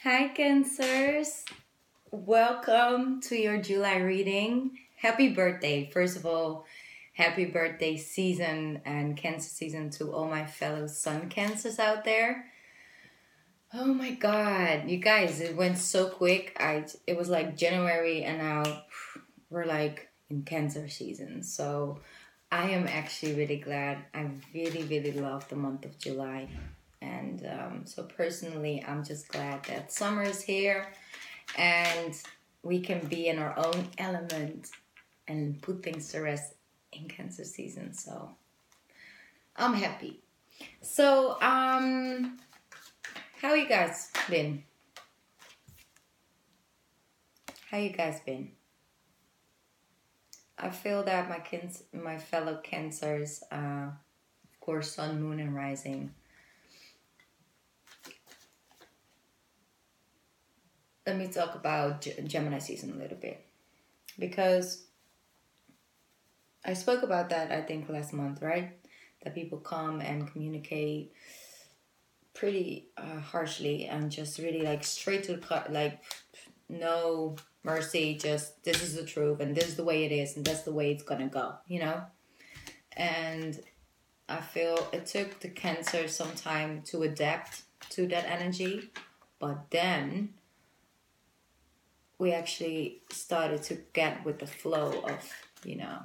Hi, Cancers. Welcome to your July reading. Happy birthday. First of all, happy birthday season and Cancer season to all my fellow Sun Cancers out there. Oh my God, you guys, it went so quick. It was like January and now we're like in Cancer season. So I am actually really glad. I really love the month of July. And so personally, I'm just glad that summer is here and we can be in our own element and put things to rest in Cancer season. So I'm happy. So, how you guys been? How you guys been? I feel that my fellow Cancers, of course, Sun, Moon, and Rising. Let me talk about Gemini season a little bit, because I spoke about that, I think, last month, right? That people come and communicate pretty harshly and just really like straight to the like no mercy, just this is the truth and this is the way it is and that's the way it's gonna go, you know? And I feel it took the Cancer some time to adapt to that energy, but then we actually started to get with the flow of, you know,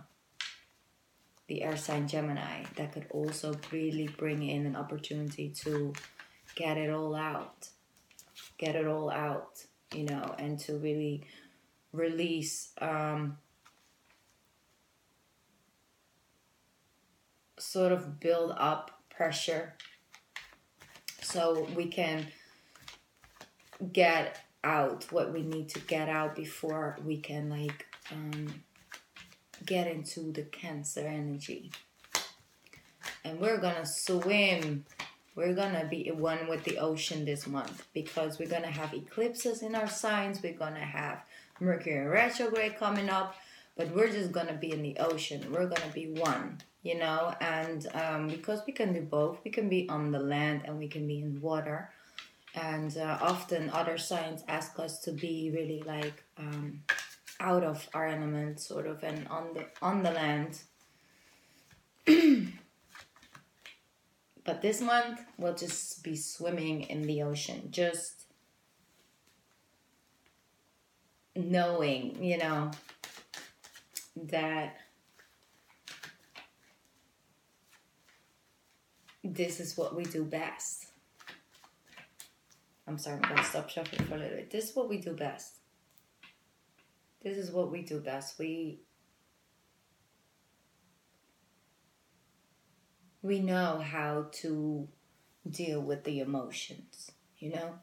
the air sign Gemini that could also really bring in an opportunity to get it all out, you know, and to really release sort of build up pressure so we can get out what we need to get out before we can like get into the Cancer energy. And we're gonna swim, we're gonna be one with the ocean this month, because we're gonna have eclipses in our signs, we're gonna have Mercury retrograde coming up, but we're just gonna be in the ocean, we're gonna be one, you know. And because we can do both, we can be on the land and we can be in water. And often other signs ask us to be really like out of our element, sort of, and on the land. But this month we'll just be swimming in the ocean, just knowing, you know, that this is what we do best. I'm sorry, I'm going to stop shuffling for a little bit. This is what we do best. This is what we do best. We know how to deal with the emotions, you know?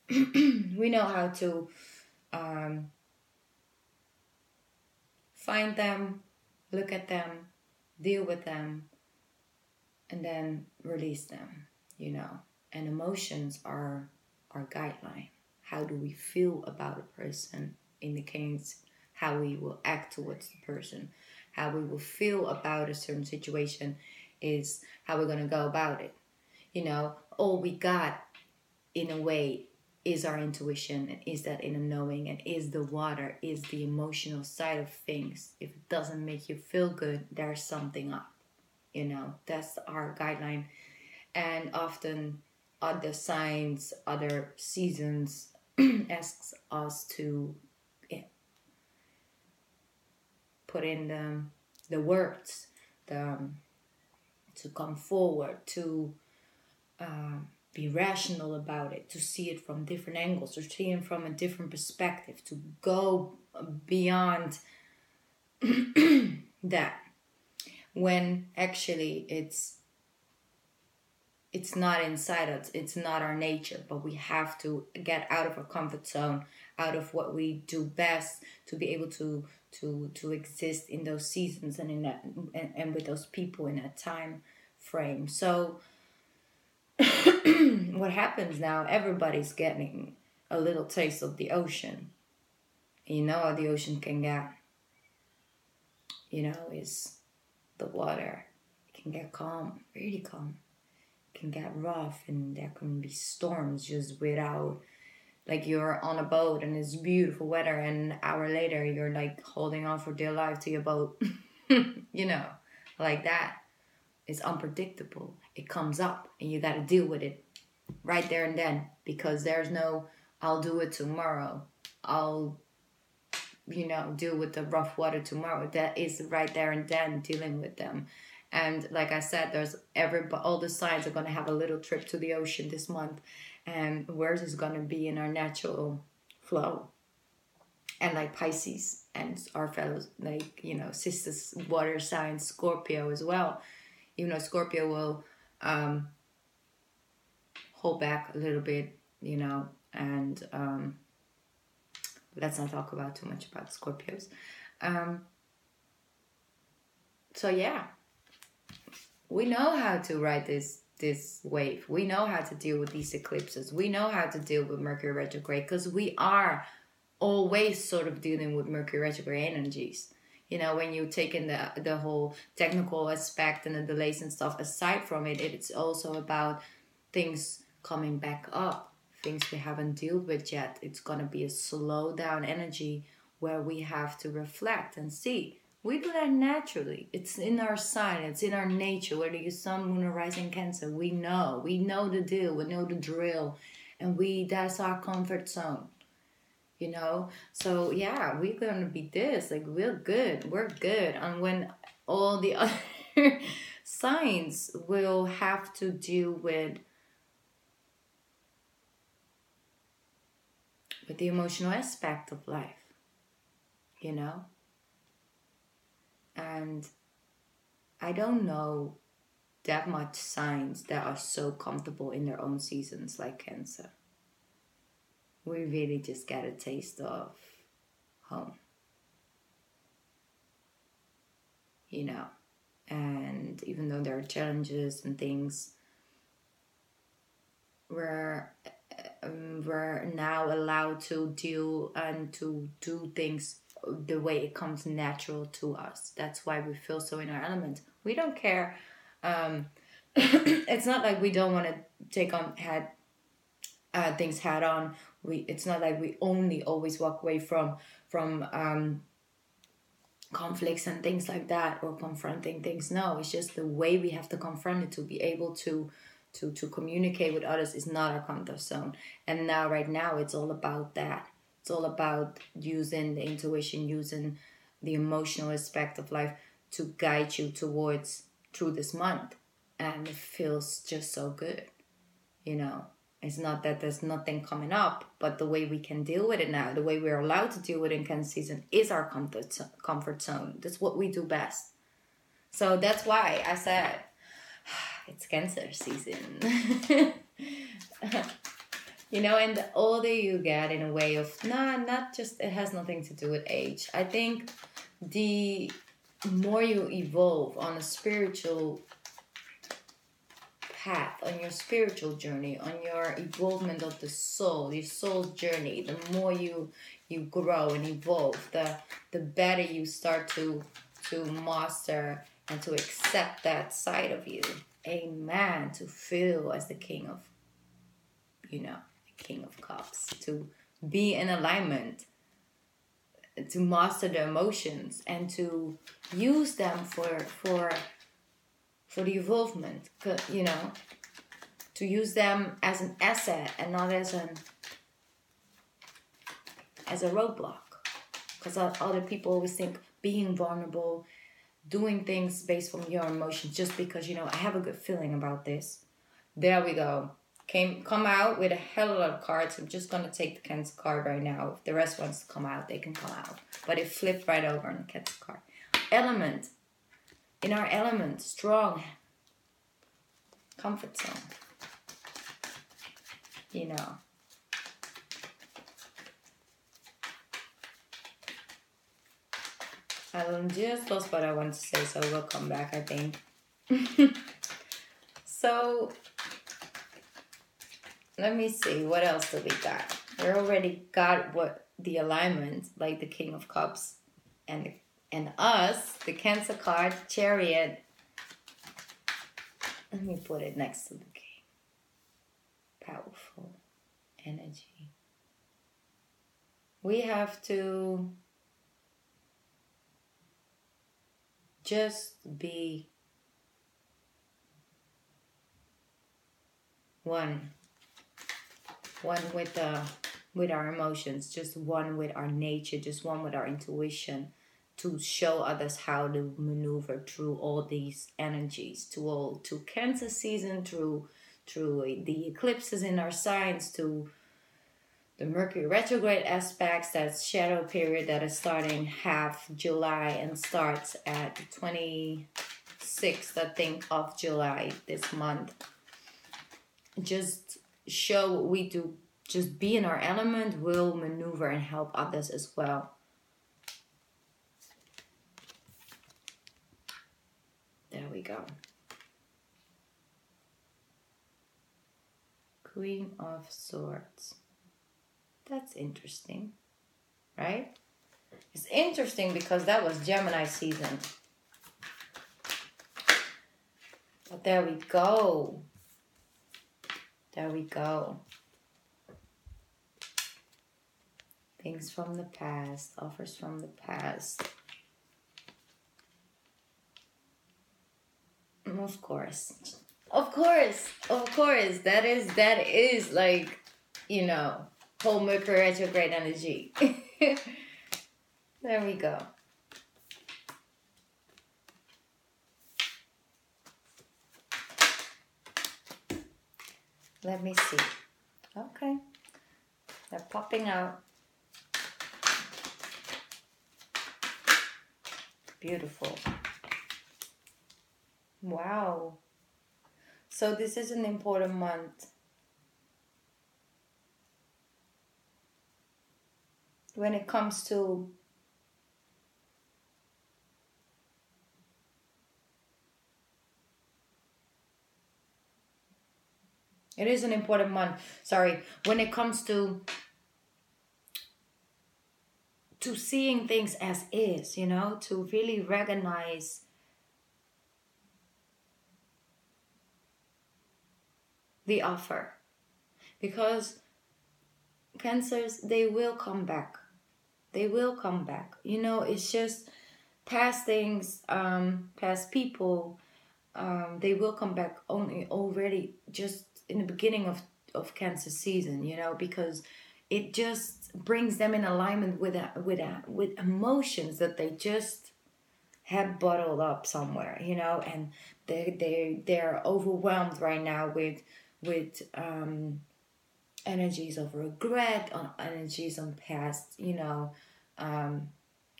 We know how to find them, look at them, deal with them, and then release them, you know? And emotions are our guideline. How do we feel about a person indicates how we will act towards the person. How we will feel about a certain situation is how we're going to go about it. You know, all we got in a way is our intuition, and is that inner knowing, and is the water, is the emotional side of things. If it doesn't make you feel good, there's something up, you know. That's our guideline. And often other signs, other seasons asks us to put in the words, to come forward, to be rational about it, to see it from different angles, to see it from a different perspective, to go beyond that, when actually it's not inside us, it's not our nature. But we have to get out of our comfort zone, out of what we do best, to be able to exist in those seasons and in that and with those people in that time frame. So what happens now, everybody's getting a little taste of the ocean. You know how the ocean can get, you know, is the water. It can get calm, really calm. It can get rough, and there can be storms just without Like you're on a boat and it's beautiful weather, and an hour later you're like holding on for dear life to your boat. You know, like that. It's unpredictable. It comes up and you got to deal with it right there and then, because there's no, I'll do it tomorrow. I'll, deal with the rough water tomorrow. That is right there and then dealing with them. And like I said, all the signs are going to have a little trip to the ocean this month, and where's is going to be in our natural flow. And like Pisces and our fellows, like, sisters, water signs, Scorpio as well. Scorpio will hold back a little bit, and let's not talk about too much about Scorpios. So yeah, we know how to ride this wave. We know how to deal with these eclipses. We know how to deal with Mercury retrograde, because we are always sort of dealing with Mercury retrograde energies. When you take in the whole technical aspect and the delays and stuff, aside from it, it's also about things coming back up, things we haven't dealt with yet. It's going to be a slow down energy where we have to reflect and see. We do that naturally. It's in our sign. It's in our nature. Whether you're sun, moon, or rising Cancer, we know the deal. We know the drill, and that's our comfort zone. So yeah, we're gonna be this, like, we're good. And when all the other signs will have to deal with the emotional aspect of life, and I don't know that much signs that are so comfortable in their own seasons like Cancer. We really just get a taste of home, and even though there are challenges and things, we're now allowed to deal and to do things the way it comes natural to us. That's why we feel so in our element. We don't care. It's not like we don't want to take on things head on. It's not like we only always walk away from conflicts and things like that, or confronting things. No, it's just the way we have to confront it to be able to communicate with others is not our comfort zone. And now, right now, it's all about that. It's all about using the intuition, using the emotional aspect of life to guide you through this month. And it feels just so good, It's not that there's nothing coming up, but the way we can deal with it now, the way we're allowed to deal with it in Cancer season is our comfort zone. That's what we do best. So that's why I said, it's Cancer season. And the older you get, in a way of, not just, it has nothing to do with age. I think the more you evolve on a spiritual path, on your spiritual journey, on your evolvement of the soul, your soul's journey, the more you grow and evolve, the better you start to master and to accept that side of you. Amen. To feel as the king of, the king of cups, to be in alignment, to master the emotions and to use them for the evolvement, to use them as an asset and not as a roadblock. Because other people always think being vulnerable, doing things based on your emotions, just because, I have a good feeling about this. There we go. Come out with a hell of a lot of cards. I'm just going to take the Cancer card right now. If the rest wants to come out, they can come out. But it flipped right over on the Cancer card. Element. In our element, strong. Comfort zone. I just lost what I want to say, so we'll come back, I think. So, let me see, what else do we got? We already got the alignment, like the King of Cups, and us, the Cancer card, Chariot. Let me put it next to the King. Powerful energy. We have to just be one with our emotions, just one with our nature, just one with our intuition, to show others how to maneuver through all these energies, to Cancer season, through the eclipses in our signs, to the Mercury retrograde aspects, that shadow period that is starting half July and starts at the 26th, I think, of July this month. Just show what we do. Just be in our element, will maneuver and help others as well. There we go. Queen of Swords. That's interesting, right? It's interesting because that was Gemini season. But there we go. There we go. Things from the past, offers from the past. Of course. Of course. Of course. That is like, you know, whole Mercury retrograde energy. There we go. Let me see. Okay. They're popping out. Beautiful. Wow. So this is an important month. When it comes to it is an important month. Sorry. When it comes to seeing things as is, you know, to really recognize the offer. Because Cancers, they will come back. They will come back. You know, it's just past things, past people, they will come back only already just in the beginning of Cancer season, you know, because it just brings them in alignment with emotions that they just had bottled up somewhere, you know, and they're overwhelmed right now with energies of regret, on energies on past, you know,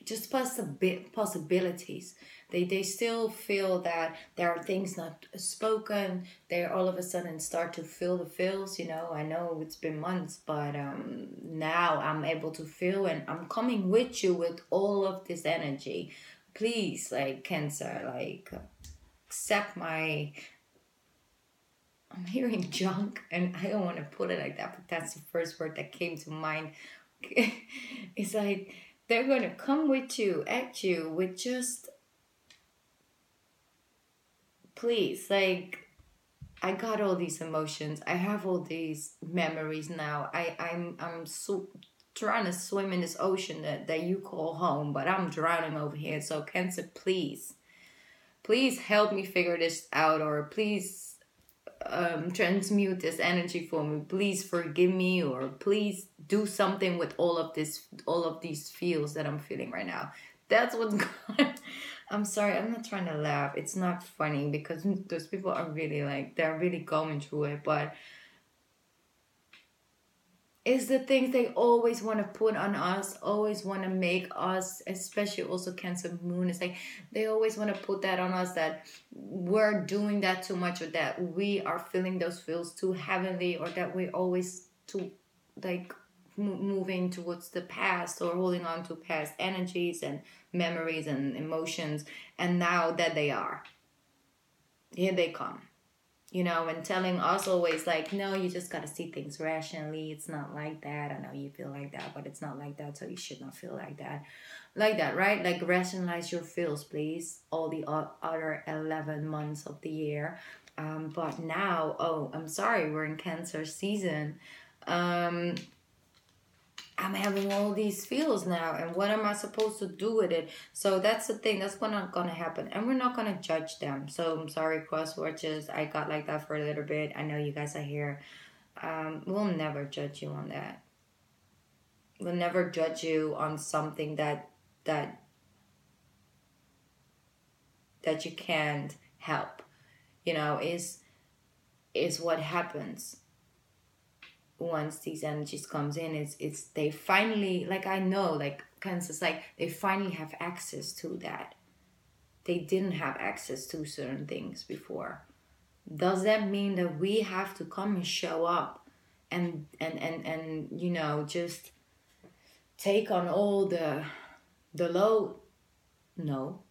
just possibilities. They still feel that there are things not spoken. They all of a sudden start to feel the feels, you know. I know it's been months, but now I'm able to feel, and I'm coming with you with all of this energy. Please, like, Cancer, like, accept my... I'm hearing junk, and I don't want to put it like that, but that's the first word that came to mind. It's like they're going to come with you, at you, with just... Please, like, I got all these emotions. I have all these memories now. I'm so trying to swim in this ocean that you call home, but I'm drowning over here. So Cancer, please help me figure this out, or please transmute this energy for me. Please forgive me, or please do something with all of these feels that I'm feeling right now. That's what's going. I'm sorry, I'm not trying to laugh. It's not funny because those people are really like, they're really going through it, but it's the things they always want to put on us, always want to make us, especially also Cancer moon. It's like they always want to put that on us, that we're doing that too much, or that we are feeling those feels too heavily, or that we're always too like moving towards the past, or holding on to past energies and memories and emotions. And now that they are here, they come, you know, and telling us always like, no, you just got to see things rationally. It's not like that. I know you feel like that, but it's not like that. So you should not feel like that, right? Like, rationalize your feels, please. All the other 11 months of the year. But now, oh, I'm sorry, we're in Cancer season. I'm having all these feels now, and what am I supposed to do with it? So that's the thing. That's what not gonna happen, and we're not gonna judge them. So I'm sorry, cross watchers. I got like that for a little bit. I know you guys are here. We'll never judge you on that. We'll never judge you on something that that you can't help. You know, is what happens once these energies comes in. It's they finally, like, I know, like, Kansas, like, they finally have access to that. They didn't have access to certain things before. Does that mean that we have to come and show up and you know, just take on all the load? No.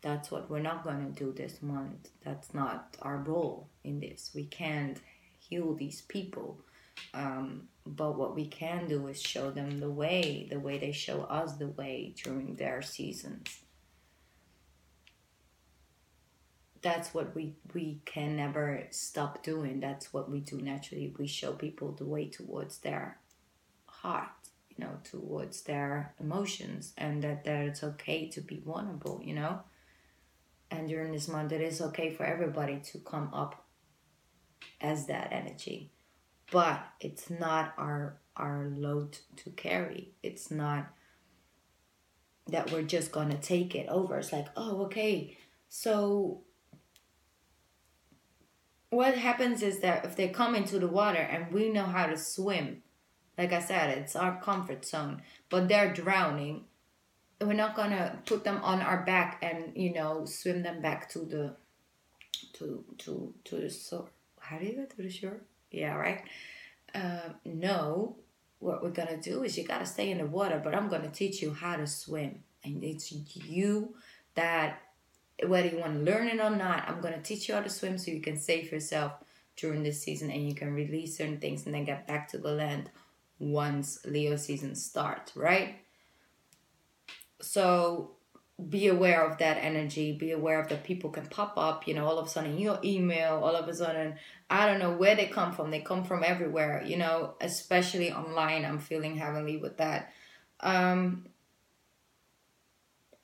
That's what we're not going to do this month. That's not our role in this. We can't heal these people. But what we can do is show them the way they show us the way during their seasons. That's what we can never stop doing. That's what we do naturally. We show people the way towards their heart, you know, towards their emotions, and that it's okay to be vulnerable, you know. And during this month, it is okay for everybody to come up as that energy. But it's not our load to carry. It's not that we're just going to take it over. It's like, oh, okay. So what happens is that if they come into the water and we know how to swim, like I said, it's our comfort zone, but they're drowning, we're not gonna put them on our back and, you know, swim them back to the shore. How do you go to the shore? Yeah, right. No, what we're gonna do is you gotta stay in the water, but I'm gonna teach you how to swim, and it's you that, whether you want to learn it or not, I'm gonna teach you how to swim so you can save yourself during this season, and you can release certain things and then get back to the land once Leo season starts, right? So be aware of that energy. Be aware of that people can pop up, you know, all of a sudden your email, all of a sudden, I don't know where they come from. They come from everywhere, you know, especially online. I'm feeling heavily with that.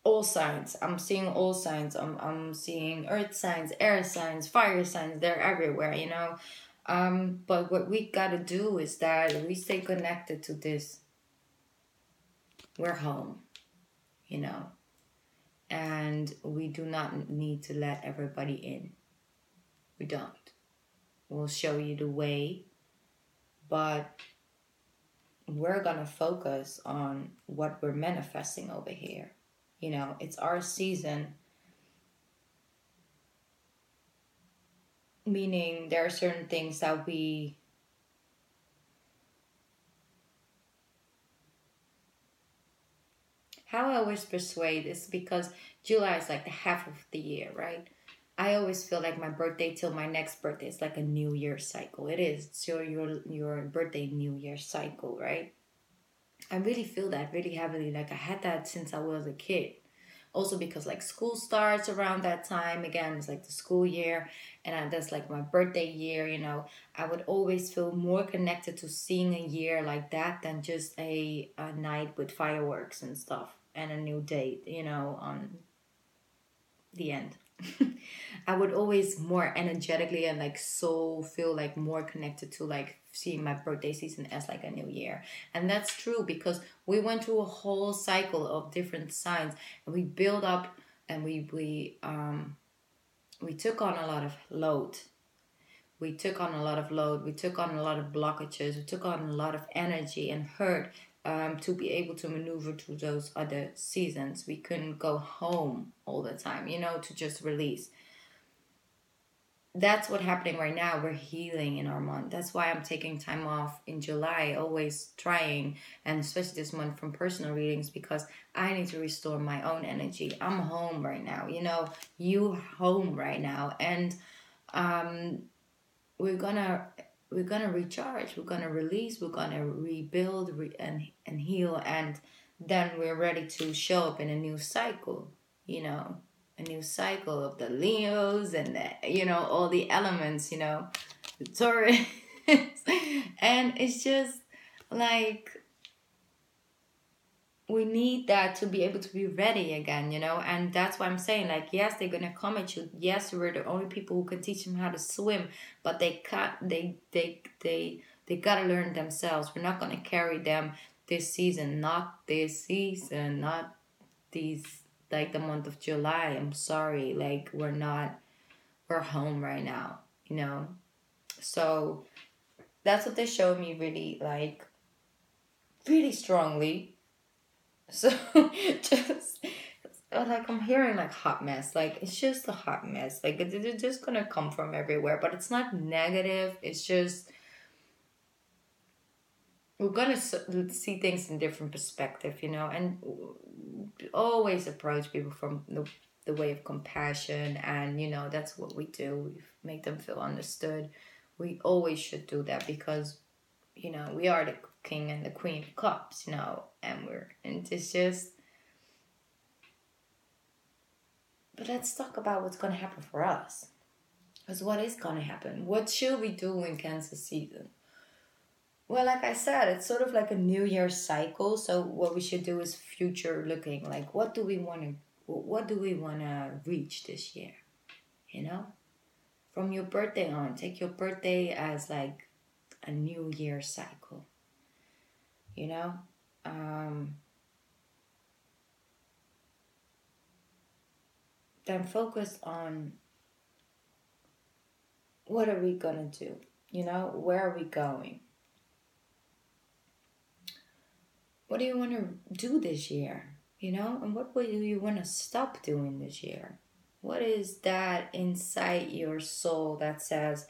All signs. I'm seeing all signs. I'm seeing earth signs, air signs, fire signs. They're everywhere, you know. But what we gotta do is that we stay connected to this. We're home, you know. And we do not need to let everybody in. We don't. We'll show you the way, but we're gonna focus on what we're manifesting over here. You know, it's our season, meaning there are certain things that we how I always persuade is because July is like the half of the year, right? I always feel like my birthday till my next birthday is like a New Year cycle. It is. It's your birthday New Year cycle, right? I really feel that really heavily. Like I had that since I was a kid. Also because like school starts around that time. Again, it's like the school year. And that's like my birthday year, you know. I would always feel more connected to seeing a year like that than just a night with fireworks and stuff. And a new date, you know, on the end. I would always more energetically and like so feel like more connected to like seeing my birthday season as like a new year. And that's true because we went through a whole cycle of different signs and we build up and we took on a lot of load. We took on a lot of load. We took on a lot of blockages. We took on a lot of energy and hurt to be able to maneuver through those other seasons. We couldn't go home all the time, you know, to just release. That's what's happening right now. We're healing in our month. That's why I'm taking time off in July, always trying, and especially this month from personal readings, because I need to restore my own energy. I'm home right now, you know, you home right now, and we're gonna recharge, we're gonna release, we're gonna rebuild and heal, and then we're ready to show up in a new cycle, you know, a new cycle of the Leos and the, you know, all the elements, you know, the Taurus. And it's just like, we need that to be able to be ready again, and that's why I'm saying, like, yes, they're gonna come at you. Yes, we're the only people who can teach them how to swim, but they can't. They gotta learn themselves. We're not gonna carry them this season. Not this season. Not these, like, the month of July. I'm sorry. Like, we're not. We're home right now. So that's what they showed me, really, like, really strongly. So just like, I'm hearing like hot mess, like it's just a hot mess, like it's just gonna come from everywhere, but it's not negative. It's just we're gonna see things in different perspective, and always approach people from the way of compassion, and that's what we do. We make them feel understood. We always should do that because we are the king and the queen of cups, and it's just. But let's talk about what's going to happen for us. Because what is going to happen? What should we do in Cancer season? Well, like I said, it's sort of like a New Year cycle. So what we should do is future looking. Like, what do we want to reach this year? From your birthday on, take your birthday as like a New Year cycle. Then focus on what are we gonna do? Where are we going? What do you want to do this year? And what do you want to stop doing this year? What is that inside your soul that says,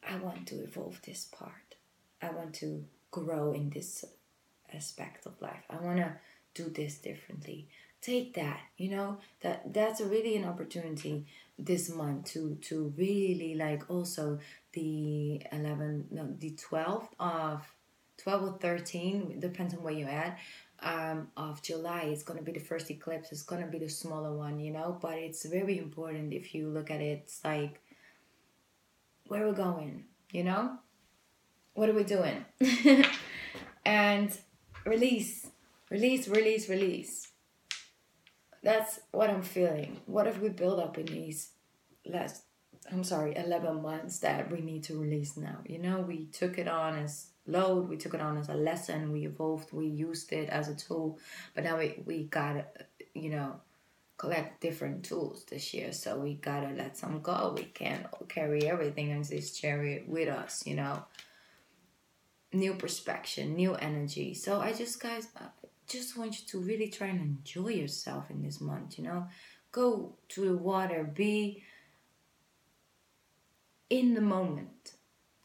I want to evolve this part. I want to grow in this aspect of life. I want to do this differently. Take that, that's really an opportunity this month to really, like, also the 12 or 13, depends on where you're at, of July. It's going to be the first eclipse. It's going to be the smaller one, but it's very important. If you look at it, it's like, where we're going, what are we doing? And release. That's what I'm feeling. What have we built up in these 11 months that we need to release now? We took it on as load, we took it on as a lesson, we evolved, we used it as a tool, but now we gotta, collect different tools this year. So we gotta let some go. We can't carry everything in this chariot with us, New perspective, new energy. So I just want you to really try and enjoy yourself in this month, Go to the water, be in the moment.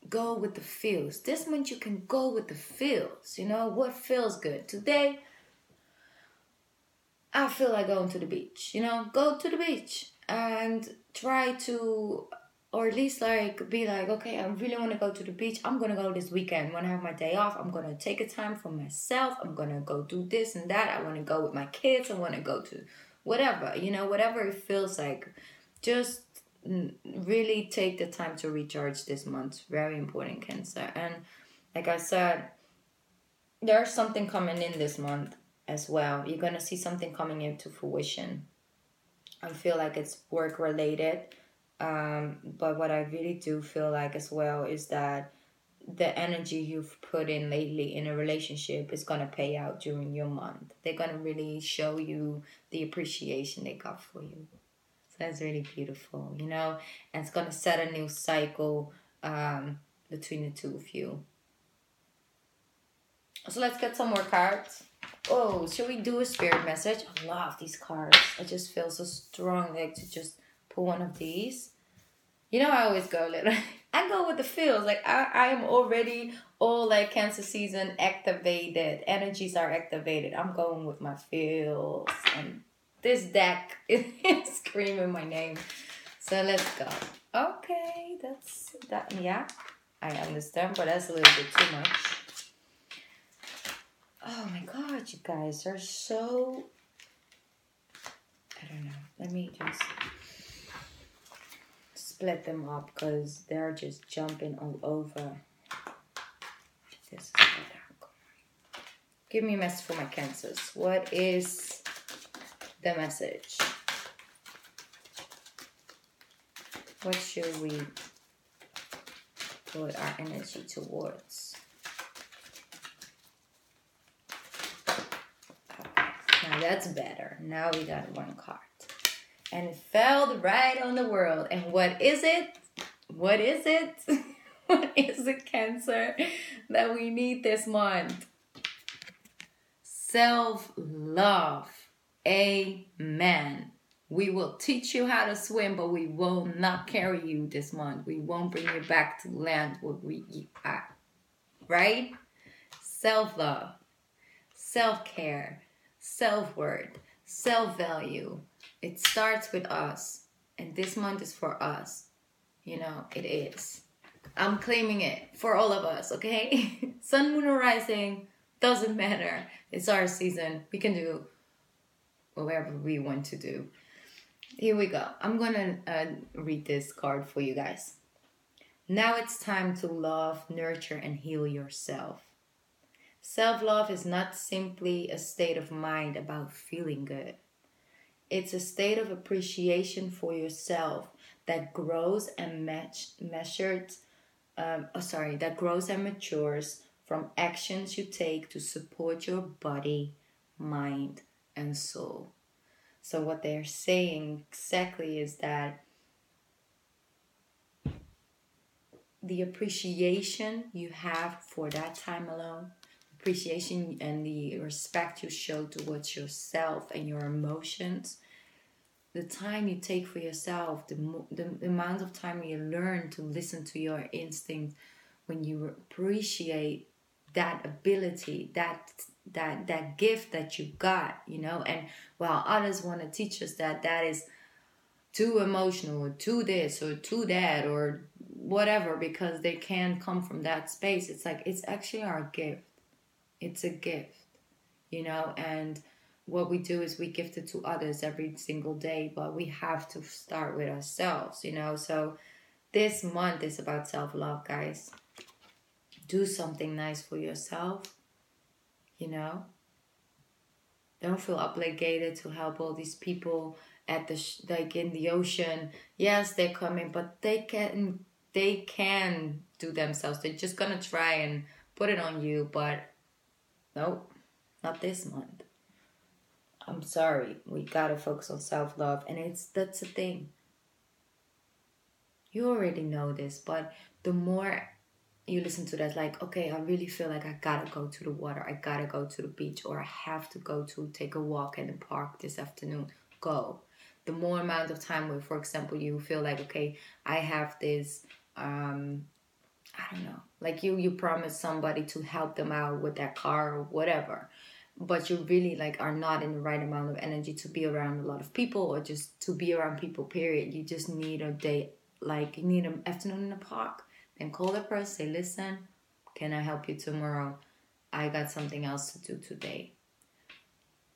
Go with the feels. This month you can go with the feels, what feels good. Today, I feel like going to the beach, go to the beach and try to, or at least like be like, okay, I really want to go to the beach. I'm going to go this weekend. When I have my day off, I'm going to take a time for myself. I'm going to go do this and that. I want to go with my kids. I want to go to whatever, whatever it feels like. Just really take the time to recharge this month. Very important, Cancer. And like I said, there's something coming in this month as well. You're going to see something coming into fruition. I feel like it's work related. But what I really do feel like as well is that the energy you've put in lately in a relationship is going to pay out during your month. They're going to really show you the appreciation they got for you. So that's really beautiful, and it's going to set a new cycle between the two of you. So let's get some more cards. Oh, should we do a spirit message? I love these cards. I just feel so strong, like, to just pull one of these. I always go I go with the feels. Like, I am already all like Cancer season activated. Energies are activated. I'm going with my feels. And this deck is screaming my name. So let's go. Okay, that's that. Yeah, I understand, but that's a little bit too much. Oh my God, you guys are so... I don't know. Let me just split them up because they're just jumping all over. This is what I'm Give me a message for my Cancers. What is the message? What should we put our energy towards? Okay. Now that's better. Now we got one card. And it fell right on the world. And what is it? What is it? What is the Cancer that we need this month? Self-love. Amen. We will teach you how to swim, but we will not carry you this month. We won't bring you back to land where you are. Right? Self-love. Self-care. Self-worth. Self-value. It starts with us. And this month is for us. You know, it is. I'm claiming it for all of us, okay? Sun, moon, or rising, doesn't matter. It's our season. We can do whatever we want to do. Here we go. I'm going to read this card for you guys. Now it's time to love, nurture, and heal yourself. Self-love is not simply a state of mind about feeling good. It's a state of appreciation for yourself that grows and matures from actions you take to support your body, mind, and soul. So what they're saying exactly is that the appreciation you have for that time alone, appreciation and the respect you show towards yourself and your emotions, the time you take for yourself, the amount of time you learn to listen to your instincts, when you appreciate that ability, that gift that you got, you know, and while others want to teach us that is too emotional or too this or too that or whatever because they can't come from that space, it's like it's actually our gift. It's a gift, you know, and what we do is we gift it to others every single day, but we have to start with ourselves, you know. So this month is about self-love, guys. Do something nice for yourself, you know. Don't feel obligated to help all these people at the like in the ocean. Yes, they're coming, but they can do themselves. They're just gonna try and put it on you, but nope, not this month. I'm sorry. We gotta focus on self-love, and that's the thing. You already know this, but the more you listen to that, like, okay, I really feel like I gotta go to the water, I gotta go to the beach, or I have to go to take a walk in the park this afternoon, go. The more amount of time where, for example, you feel like, okay, I have this, I don't know, like you promise somebody to help them out with their car or whatever, but you really like are not in the right amount of energy to be around a lot of people or just to be around people, period. You just need a day, like you need an afternoon in the park. Then call the person, say, listen, can I help you tomorrow? I got something else to do today.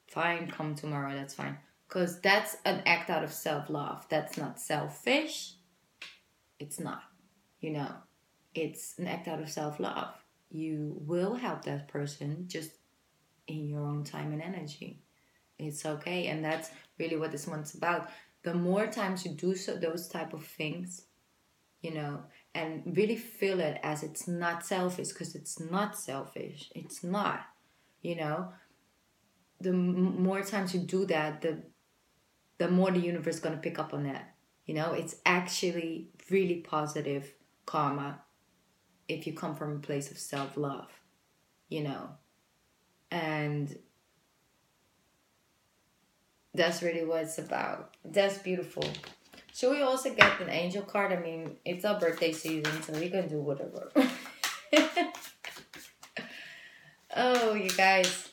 Fine, come tomorrow, that's fine. Because that's an act out of self-love. That's not selfish. It's not, you know. It's an act out of self-love. You will help that person just in your own time and energy. It's okay. And that's really what this month's about. The more times you do those type of things, you know, and really feel it as it's not selfish, because it's not selfish. It's not, you know. The more times you do that, the more the universe is going to pick up on that. You know, it's actually really positive karma if you come from a place of self-love, you know. And that's really what it's about. That's beautiful. Should we also get an angel card? I mean, it's our birthday season, so we can do whatever. Oh, you guys.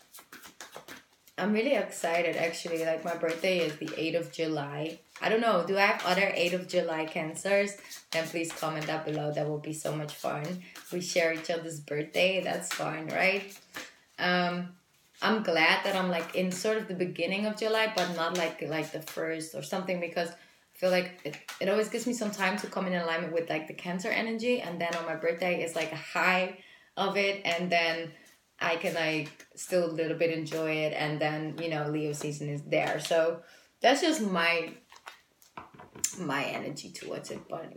I'm really excited, actually. Like, my birthday is the 8th of July. I don't know. Do I have other 8th of July Cancers? Then please comment down below. That will be so much fun. We share each other's birthday. That's fun, right? I'm glad that I'm like in sort of the beginning of July, but not like the first or something, because I feel like it always gives me some time to come in alignment with like the Cancer energy, and then on my birthday it's like a high of it, and then I can like still a little bit enjoy it, and then Leo season is there. So that's just my energy towards it. But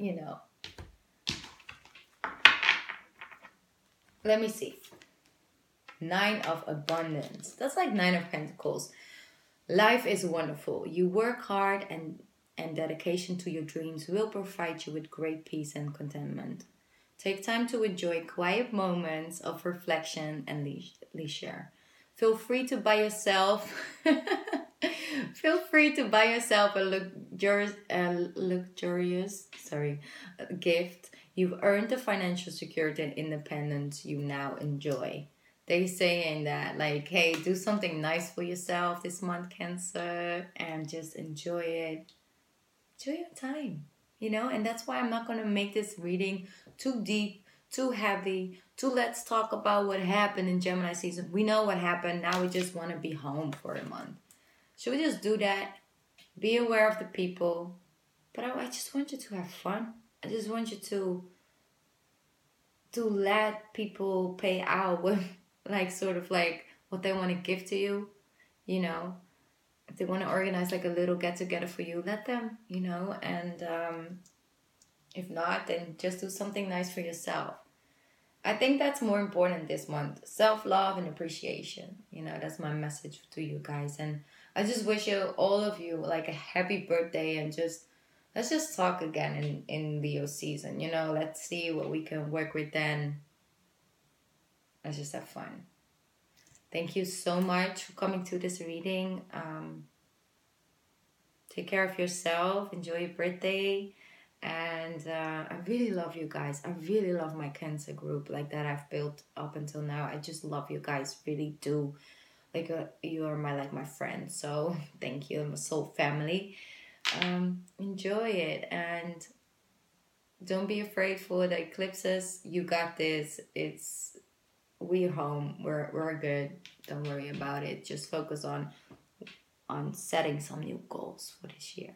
let me see. 9 of Abundance. That's like 9 of Pentacles. Life is wonderful. You work hard, and dedication to your dreams will provide you with great peace and contentment. Take time to enjoy quiet moments of reflection and leisure. Feel free to buy yourself a luxurious gift. You've earned the financial security and independence you now enjoy. They saying that like, hey, do something nice for yourself this month, Cancer, and just enjoy it. Enjoy your time, and that's why I'm not going to make this reading too deep, too heavy, too let's talk about what happened in Gemini season. We know what happened. Now we just want to be home for a month. Should we just do that? Be aware of the people. But I just want you to have fun. I just want you to let people pay out with like sort of like what they want to give to you, if they want to organize like a little get together for you, let them, and if not, then just do something nice for yourself. I think that's more important this month. Self-love and appreciation. That's my message to you guys. And I just wish all of you like a happy birthday, and let's just talk again in Leo season. Let's see what we can work with then. Let's just have fun. Thank you so much for coming to this reading. Take care of yourself. Enjoy your birthday. And I really love you guys. I really love my Cancer group like that I've built up until now. I just love you guys. Really do. Like you are my friends. So thank you. I'm a soul family. Enjoy it. And don't be afraid for the eclipses. You got this. We're home. We're good. Don't worry about it. Just focus on setting some new goals for this year,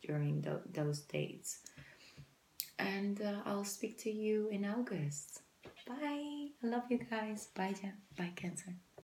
during those dates. And I'll speak to you in August. Bye. I love you guys. Bye, Jen. Bye, Cancer.